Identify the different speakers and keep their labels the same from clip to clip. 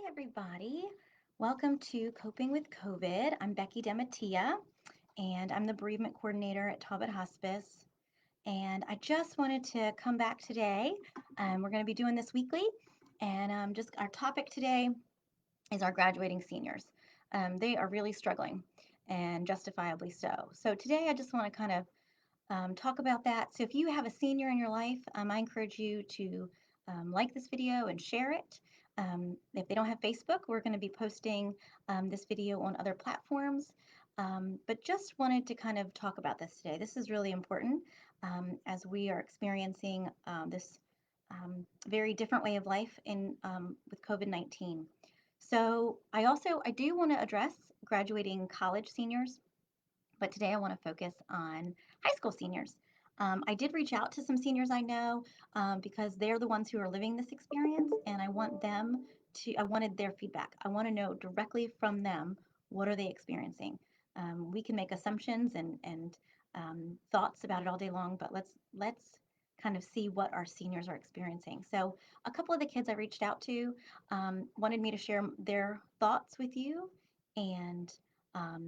Speaker 1: everybody. Welcome to Coping with COVID. I'm Becky Demattia, and I'm the bereavement coordinator at Talbot Hospice. And I just wanted to come back today. We're going to be doing this weekly, and just our topic today is our graduating seniors. They are really struggling, and justifiably so. So today, I just want to kind of talk about that. So if you have a senior in your life, I encourage you to like this video and share it. If they don't have Facebook, we're going to be posting this video on other platforms. But just wanted to kind of talk about this today. This is really important as we are experiencing this very different way of life with COVID-19. So I do want to address graduating college seniors, but today I want to focus on high school seniors. I did reach out to some seniors I know because they're the ones who are living this experience, and I wanted their feedback. I want to know directly from them, what are they experiencing? We can make assumptions and thoughts about it all day long, but let's kind of see what our seniors are experiencing. So a couple of the kids I reached out to wanted me to share their thoughts with you and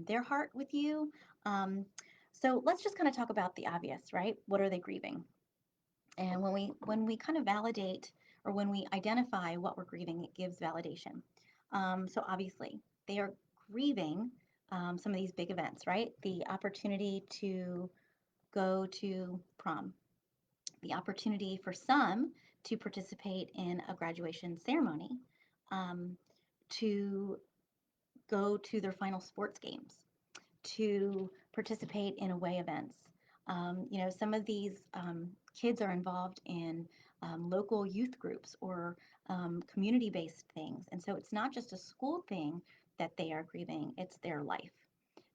Speaker 1: their heart with you. um, so let's just kind of talk about the obvious, right? What are they grieving? And when we kind of validate, or when we identify what we're grieving, it gives validation. So obviously, they are grieving some of these big events, right? The opportunity to go to prom, the opportunity for some to participate in a graduation ceremony, um, to go to their final sports games, to participate in away events. Some of these kids are involved in local youth groups or community based things. And so it's not just a school thing that they are grieving, it's their life.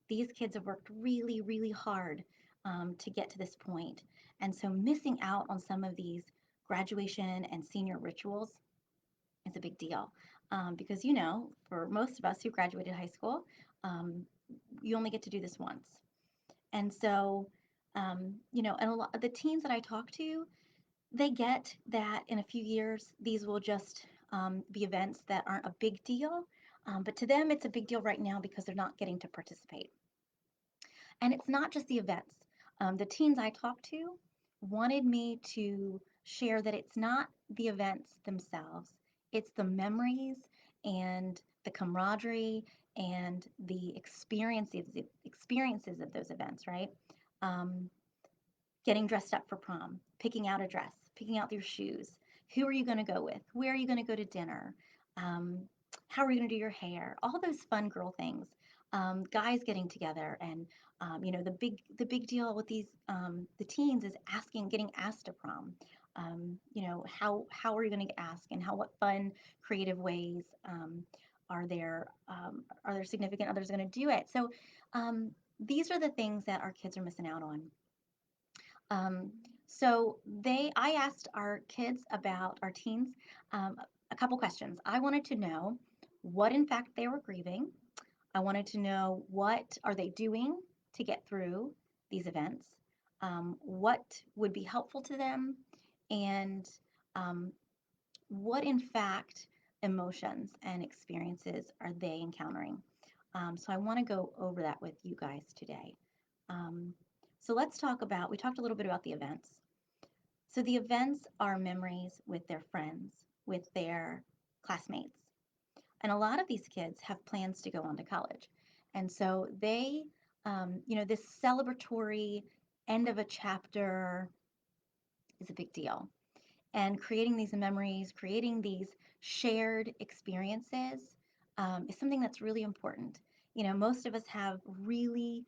Speaker 1: These kids have worked really, really hard to get to this point. And so missing out on some of these graduation and senior rituals is a big deal. Because, for most of us who graduated high school, um, you only get to do this once. And so, and a lot of the teens that I talk to, they get that in a few years, these will just be events that aren't a big deal. But to them, it's a big deal right now because they're not getting to participate. And it's not just the events. The teens I talked to wanted me to share that it's not the events themselves, it's the memories and the camaraderie and the experiences of those events, right? Um, Getting dressed up for prom, picking out a dress, picking out your shoes. Who are you going to go with? Where are you going to go to dinner? Um, how are you going to do your hair? All those fun girl things. Guys getting together, and the big deal with the teens is getting asked to prom. How are you going to get asked, and what fun, creative ways are there significant others going to do it? So these are the things that our kids are missing out on. Um, I asked our kids, about our teens, um, a couple questions. I wanted to know what in fact they were grieving. I wanted to know what are they doing to get through these events, what would be helpful to them, and um, what in fact emotions and experiences are they encountering. So I want to go over that with you guys today. Um, so we talked a little bit about the events. So the events are memories with their friends, with their classmates. And a lot of these kids have plans to go on to college. And so this celebratory end of a chapter is a big deal. And creating these memories, creating these shared experiences is something that's really important. Most of us have really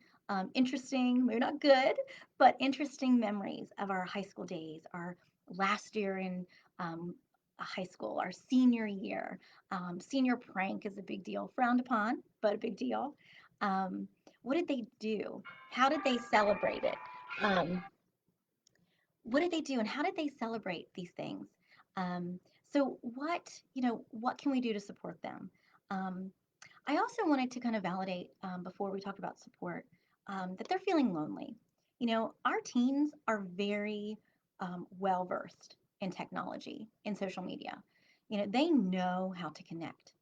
Speaker 1: interesting, maybe not good, but interesting memories of our high school days, our last year in high school, our senior year. Senior prank is a big deal, frowned upon, but a big deal. Um, what did they do? How did they celebrate it? Um, what did they do, and how did they celebrate these things? So what can we do to support them? Um, I also wanted to kind of validate, before we talk about support, that they're feeling lonely. Our teens are very well versed in technology, in social media. They know how to connect.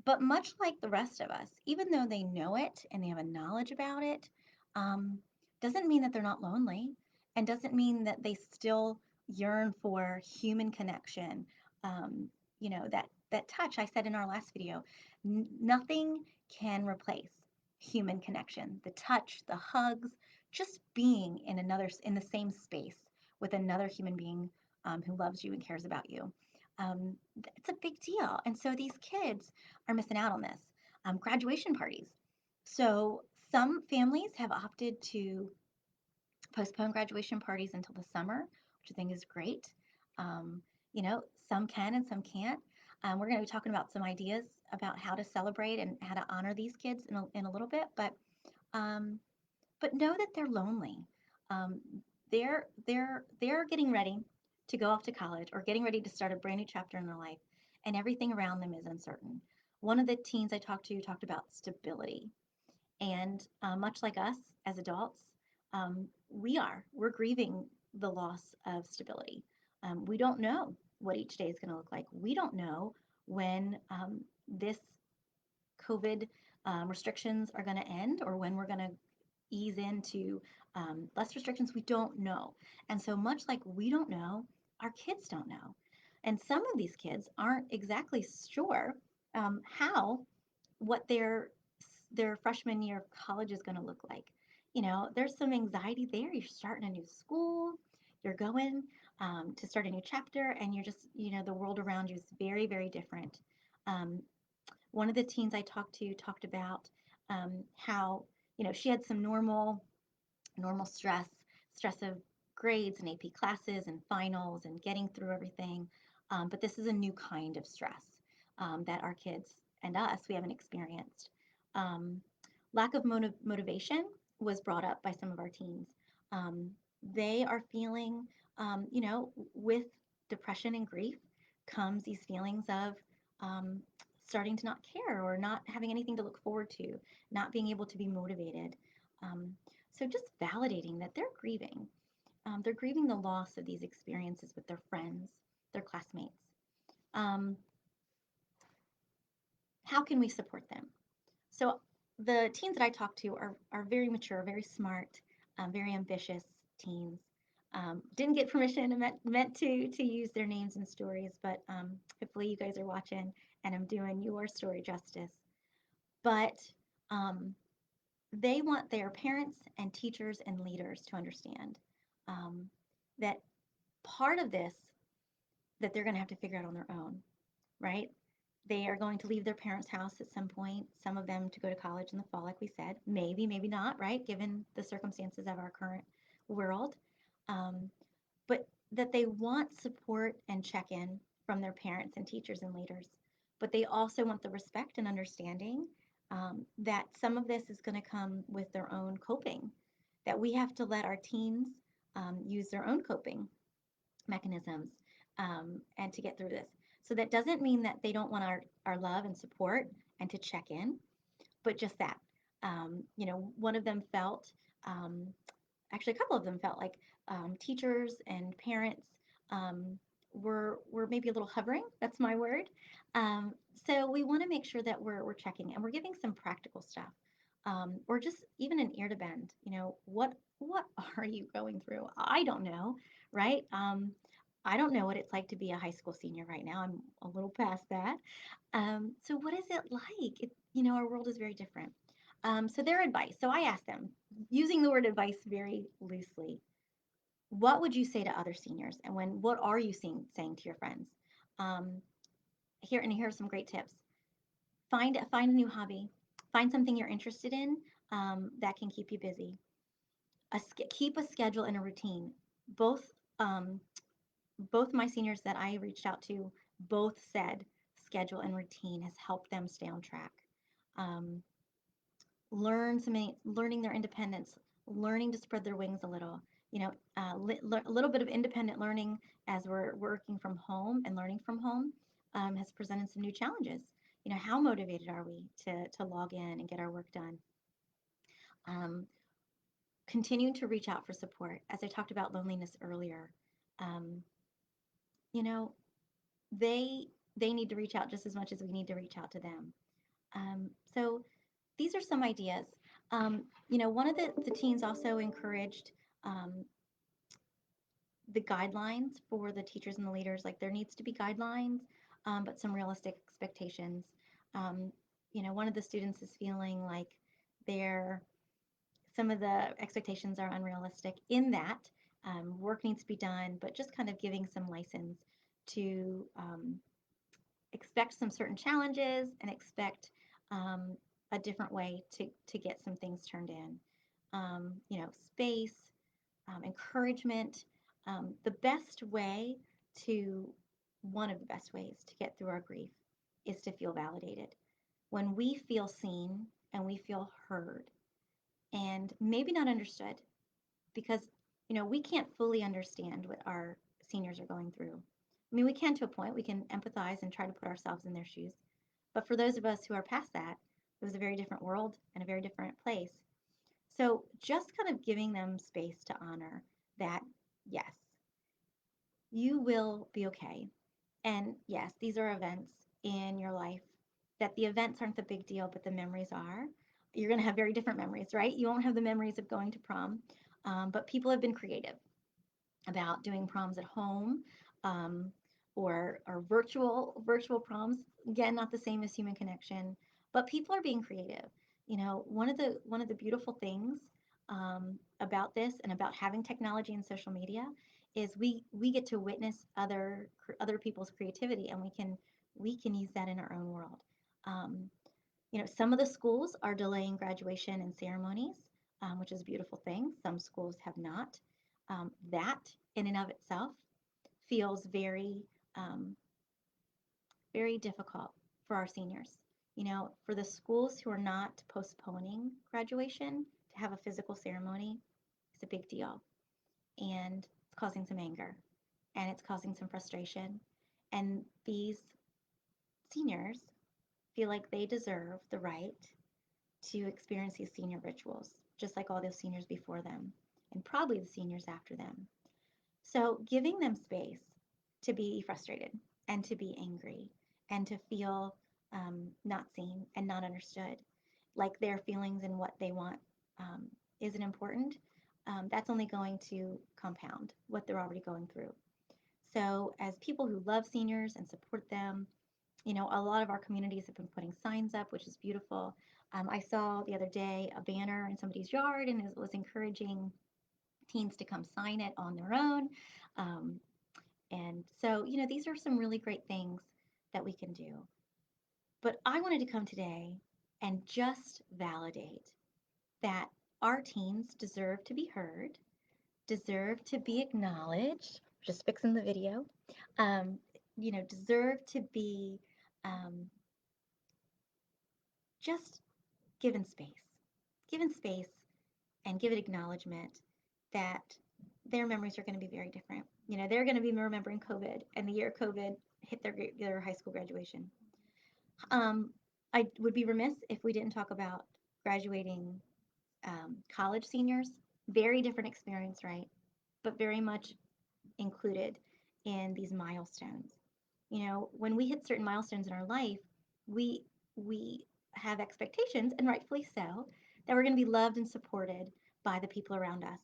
Speaker 1: But much like the rest of us, even though they know it and they have a knowledge about it, um, doesn't mean that they're not lonely, and doesn't mean that they still yearn for human connection. Um, that touch I said in our last video, nothing can replace human connection. The touch, the hugs, just being in the same space with another human being who loves you and cares about you. It's a big deal. And so these kids are missing out on this. Graduation parties. So some families have opted to postpone graduation parties until the summer, which I think is great. Um, some can and some can't. We're going to be talking about some ideas about how to celebrate and how to honor these kids in a little bit, um, but know that they're lonely. Um, they're getting ready to go off to college or getting ready to start a brand new chapter in their life, and everything around them is uncertain. One of the teens I talked to talked about stability, and much like us as adults, we're grieving the loss of stability. We don't know what each day is going to look like. We don't know when this COVID restrictions are going to end, or when we're going to ease into less restrictions. We don't know. And so, much like we don't know, our kids don't know. And some of these kids aren't exactly sure how what their freshman year of college is going to look like. There's some anxiety there. You're starting a new school, you're going to start a new chapter, and you're just, the world around you is very, very different. Um, One of the teens I talked to talked about how, she had some normal stress of grades and AP classes and finals and getting through everything. But this is a new kind of stress that our kids and us, we haven't experienced. Um, Lack of motivation was brought up by some of our teens. Um, they are feeling, with depression and grief comes these feelings of um, starting to not care or not having anything to look forward to, not being able to be motivated. Um, so just validating that they're grieving. They're grieving the loss of these experiences with their friends, their classmates. Um, how can we support them? So the teens that I talk to are very mature, very smart, very ambitious teens. Didn't get permission and meant to use their names and stories, but hopefully you guys are watching and I'm doing your story justice. But um, they want their parents and teachers and leaders to understand um, that part of this that they're going to have to figure out on their own, right? They are going to leave their parents' house at some point, some of them to go to college in the fall, like we said. Maybe, maybe not, right? Given the circumstances of our current world. Um, but that they want support and check in from their parents and teachers and leaders. But they also want the respect and understanding that some of this is going to come with their own coping, that we have to let our teens use their own coping mechanisms and to get through this. So that doesn't mean that they don't want our love and support and to check in, but just that. One of them felt, um, actually, a couple of them felt like teachers and parents were maybe a little hovering. That's my word. So we want to make sure that we're checking and we're giving some practical stuff, or just even an ear to bend. What are you going through? I don't know, right? I don't know what it's like to be a high school senior right now. I'm a little past that. So what is it like? Our world is very different. So their advice. So I asked them, using the word advice very loosely, what would you say to other seniors? And what are you saying to your friends? Um, here are some great tips. Find a new hobby. Find something you're interested in that can keep you busy. Keep a schedule and a routine. Both um, both my seniors that I reached out to both said schedule and routine has helped them stay on track. Um, learning their independence, learning to spread their wings a little. A little bit of independent learning as we're working from home and learning from home has presented some new challenges. How motivated are we to log in and get our work done? Um, Continuing to reach out for support, as I talked about loneliness earlier. Um, you know, they they need to reach out just as much as we need to reach out to them. So these are some ideas. One of the teens also encouraged um, the guidelines for the teachers and the leaders. Like there needs to be guidelines, but some realistic expectations. Um, one of the students is feeling like they're some of the expectations are unrealistic in that work needs to be done, but just kind of giving some license to expect some certain challenges and expect um, a different way to get some things turned in. Space, encouragement. The best way to, one of the best ways to get through our grief is to feel validated. When we feel seen and we feel heard and maybe not understood, because we can't fully understand what our seniors are going through. I mean, we can to a point. We can empathize and try to put ourselves in their shoes. But for those of us who are past that, it was a very different world and a very different place. So just kind of giving them space to honor that, yes, you will be okay. And yes, these are events in your life that the events aren't the big deal, but the memories are. You're going to have very different memories, right? You won't have the memories of going to prom, but people have been creative about doing proms at home, um, or virtual proms. Again, not the same as human connection, but people are being creative. One of the beautiful things about this and about having technology and social media is we get to witness other people's creativity, and we can use that in our own world. Um, some of the schools are delaying graduation and ceremonies, which is a beautiful thing. Some schools have not. That in and of itself feels um, very difficult for our seniors. For the schools who are not postponing graduation to have a physical ceremony, it's a big deal. And it's causing some anger and it's causing some frustration. And these seniors feel like they deserve the right to experience these senior rituals, just like all those seniors before them, and probably the seniors after them. So, giving them space to be frustrated and to be angry and to feel not seen and not understood, like their feelings and what they want um, isn't important, that's only going to compound what they're already going through. So, as people who love seniors and support them, a lot of our communities have been putting signs up, which is beautiful. I saw the other day a banner in somebody's yard, and it was encouraging teens to come sign it on their own. Um, and so, these are some really great things that we can do. But I wanted to come today and just validate that our teens deserve to be heard, deserve to be acknowledged. Just fixing the video. Um, deserve to be um, just given space and given acknowledgement that their memories are going to be very different. They're going to be remembering COVID and the year COVID hit their high school graduation. Um, I would be remiss if we didn't talk about graduating college seniors. Very different experience, right? But very much included in these milestones. When we hit certain milestones in our life, we we have expectations, and rightfully so, that we're going to be loved and supported by the people around us,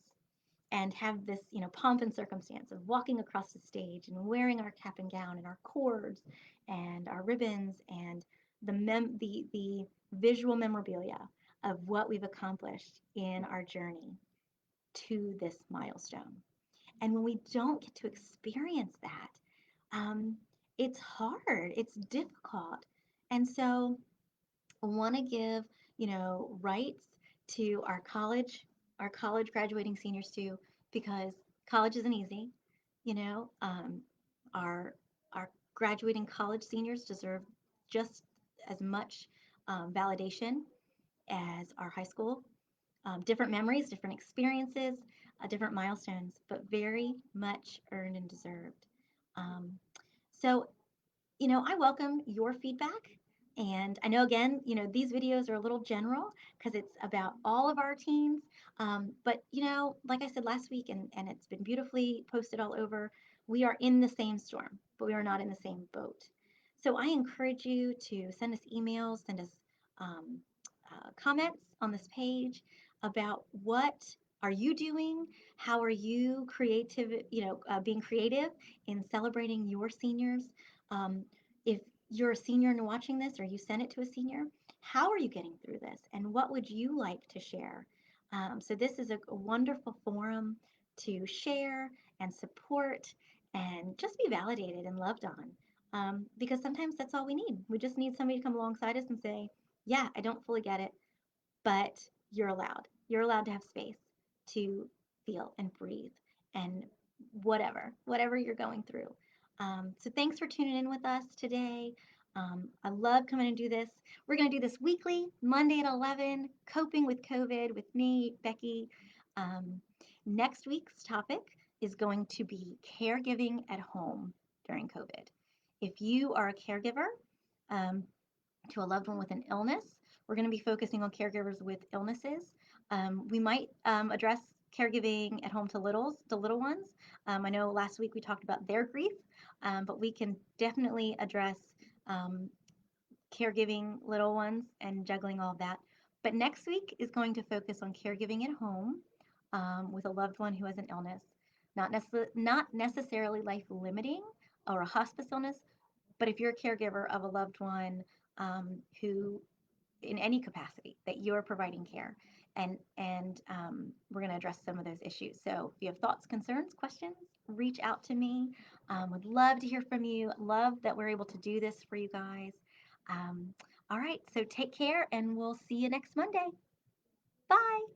Speaker 1: and have this pomp and circumstance of walking across the stage and wearing our cap and gown and our cords and our ribbons and the visual memorabilia of what we've accomplished in our journey to this milestone. And when we don't get to experience that, um, it's hard, it's difficult. And so I want to give, rights to our college graduating seniors too, because college isn't easy. You know, um, our our graduating college seniors deserve just as much validation as our high school. Different memories, different experiences, different milestones, but very much earned and deserved. Um, so I welcome your feedback. And I know, again, these videos are a little general because it's about all of our teens. But, like I said last week, and it's been beautifully posted all over, we are in the same storm, but we are not in the same boat. So I encourage you to send us emails, send us um, comments on this page about what are you doing, how are you creative, being creative in celebrating your seniors. Um, if you're a senior and watching this, or you sent it to a senior, how are you getting through this, and what would you like to share? So this is a wonderful forum to share and support and just be validated and loved on, because sometimes that's all we need. We just need somebody to come alongside us and say, yeah, I don't fully get it, but you're allowed. You're allowed to have space to feel and breathe and whatever you're going through. So thanks for tuning in with us today. I love coming and do this. We're going to do this weekly, Monday at 11, Coping with COVID with me, Becky. Um, Next week's topic is going to be caregiving at home during COVID. If you are a caregiver, um, to a loved one with an illness. We're going to be focusing on caregivers with illnesses. We might address caregiving at home to little ones. I know last week we talked about their grief, but we can definitely address um, caregiving little ones and juggling all of that. But next week is going to focus on caregiving at home with a loved one who has an illness, not necessarily life limiting or a hospice illness, but if you're a caregiver of a loved one who, in any capacity, that you're providing care, and we're going to address some of those issues. So if you have thoughts, concerns, questions, reach out to me. Would love to hear from you. Love that we're able to do this for you guys. All right, so take care, and we'll see you next Monday. Bye.